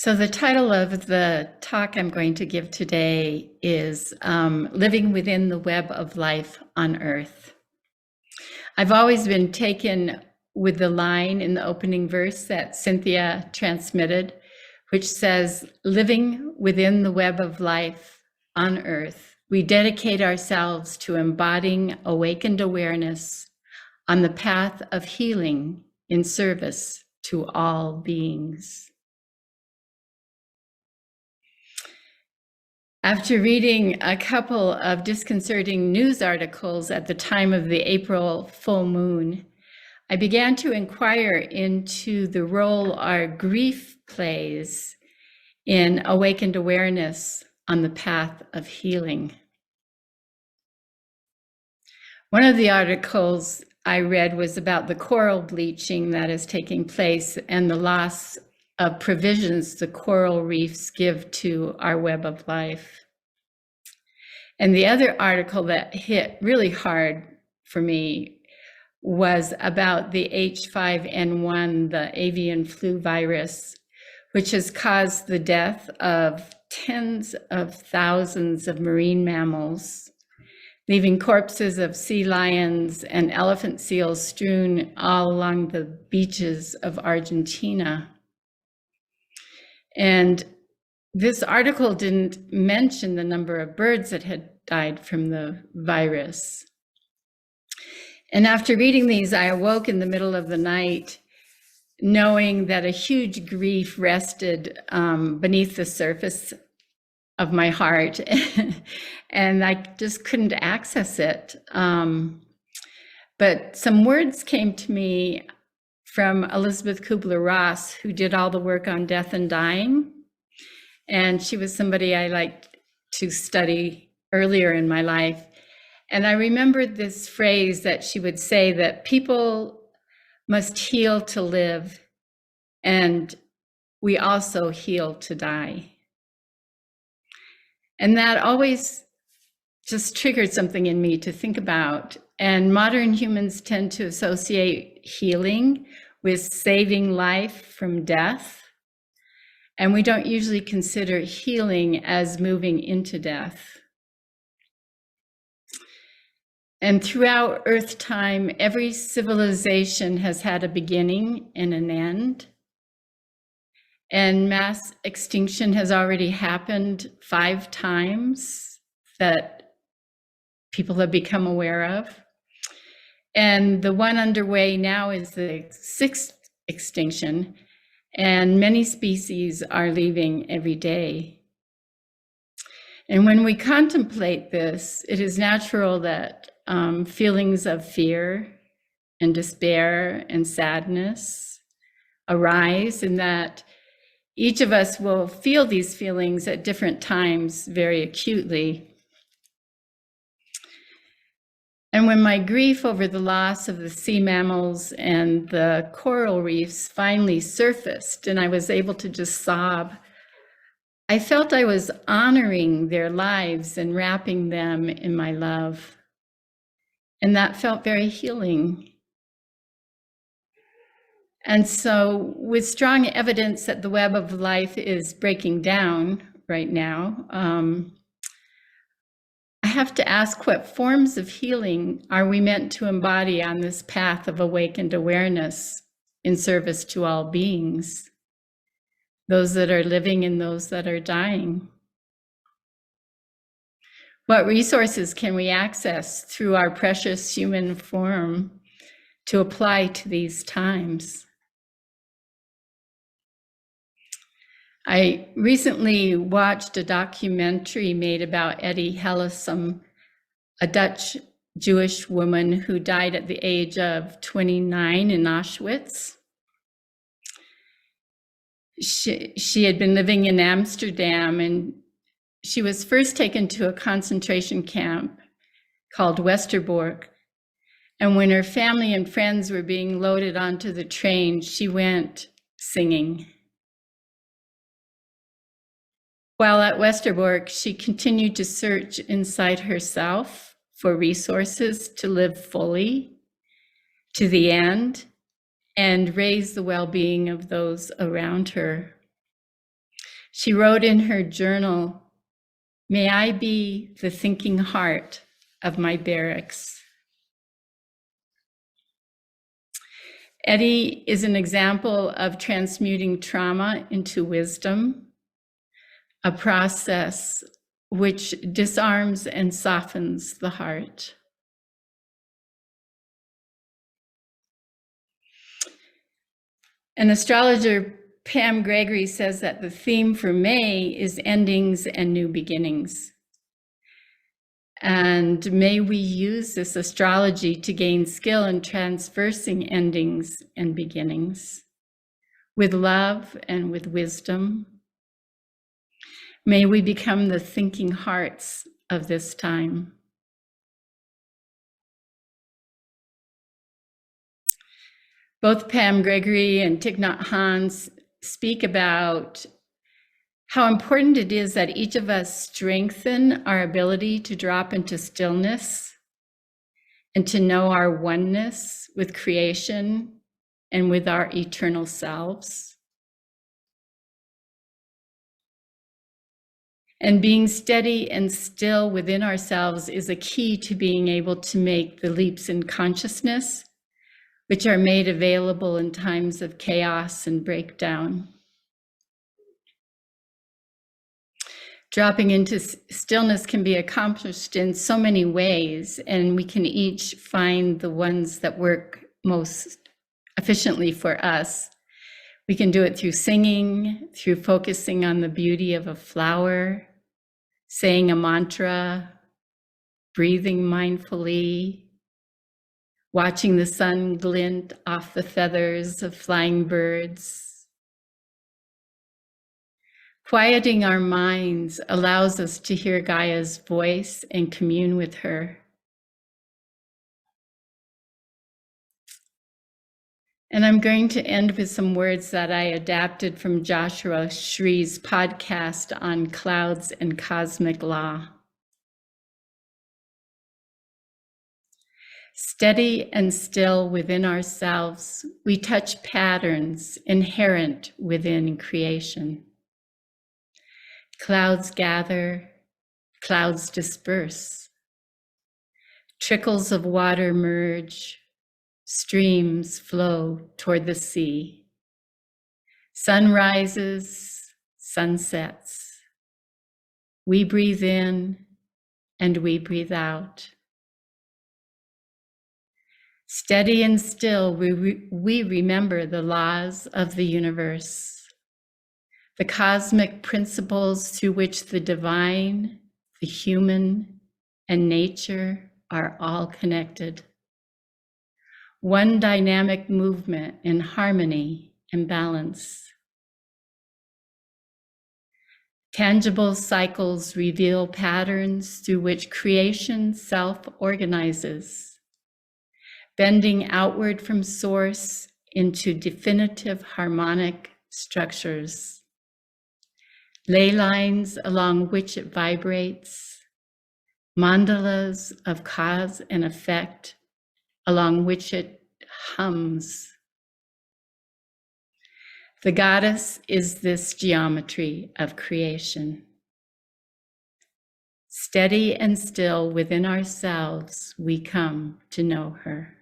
So the title of the talk I'm going to give today is Living Within the Web of Life on Earth. I've always been taken with the line in the opening verse that Cynthia transmitted, which says, living within the web of life on Earth, we dedicate ourselves to embodying awakened awareness on the path of healing in service to all beings. After reading a couple of disconcerting news articles at the time of the April full moon, I began to inquire into the role our grief plays in awakened awareness on the path of healing. One of the articles I read was about the coral bleaching that is taking place and the loss of provisions the coral reefs give to our web of life. And the other article that hit really hard for me was about the H5N1, the avian flu virus, which has caused the death of tens of thousands of marine mammals, leaving corpses of sea lions and elephant seals strewn all along the beaches of Argentina. And this article didn't mention the number of birds that had died from the virus. And after reading these, I awoke in the middle of the night, knowing that a huge grief rested beneath the surface of my heart, and I just couldn't access it. But some words came to me from Elizabeth Kubler-Ross, who did all the work on death and dying. And she was somebody I liked to study earlier in my life. And I remembered this phrase that she would say, that people must heal to live, and we also heal to die. And that always just triggered something in me to think about. And modern humans tend to associate healing with saving life from death. And we don't usually consider healing as moving into death. And throughout Earth time, every civilization has had a beginning and an end. And mass extinction has already happened 5 times that people have become aware of. And the one underway now is the 6th extinction. And many species are leaving every day. And when we contemplate this, it is natural that feelings of fear and despair and sadness arise, and that each of us will feel these feelings at different times very acutely. And when my grief over the loss of the sea mammals and the coral reefs finally surfaced and I was able to just sob, I felt I was honoring their lives and wrapping them in my love. And that felt very healing. And so, with strong evidence that the web of life is breaking down right now, I have to ask, what forms of healing are we meant to embody on this path of awakened awareness in service to all beings, those that are living and those that are dying? What resources can we access through our precious human form to apply to these times? I recently watched a documentary made about Etty Hillesum, a Dutch Jewish woman who died at the age of 29 in Auschwitz. She had been living in Amsterdam, and she was first taken to a concentration camp called Westerbork. And when her family and friends were being loaded onto the train, she went singing. While at Westerbork, she continued to search inside herself for resources to live fully to the end and raise the well-being of those around her. She wrote in her journal, "May I be the thinking heart of my barracks." Eddie is an example of transmuting trauma into wisdom, a process which disarms and softens the heart. An astrologer, Pam Gregory, says that the theme for May is endings and new beginnings. And may we use this astrology to gain skill in transversing endings and beginnings with love and with wisdom. May we become the thinking hearts of this time. Both Pam Gregory and Thich Nhat Hanh speak about how important it is that each of us strengthen our ability to drop into stillness and to know our oneness with creation and with our eternal selves. And being steady and still within ourselves is a key to being able to make the leaps in consciousness, which are made available in times of chaos and breakdown. Dropping into stillness can be accomplished in so many ways, and we can each find the ones that work most efficiently for us. We can do it through singing, through focusing on the beauty of a flower, saying a mantra, breathing mindfully, watching the sun glint off the feathers of flying birds. Quieting our minds allows us to hear Gaia's voice and commune with her. And I'm going to end with some words that I adapted from Joshua Shree's podcast on clouds and cosmic law. Steady and still within ourselves, we touch patterns inherent within creation. Clouds gather, clouds disperse. Trickles of water merge, streams flow toward the sea. Sun rises, sun sets. We breathe in and we breathe out. Steady and still, we remember the laws of the universe, the cosmic principles through which the divine, the human, and nature are all connected. One dynamic movement in harmony and balance. Tangible cycles reveal patterns through which creation self-organizes, bending outward from source into definitive harmonic structures, ley lines along which it vibrates, mandalas of cause and effect along which it hums. The goddess is this geometry of creation. Steady and still within ourselves, we come to know her.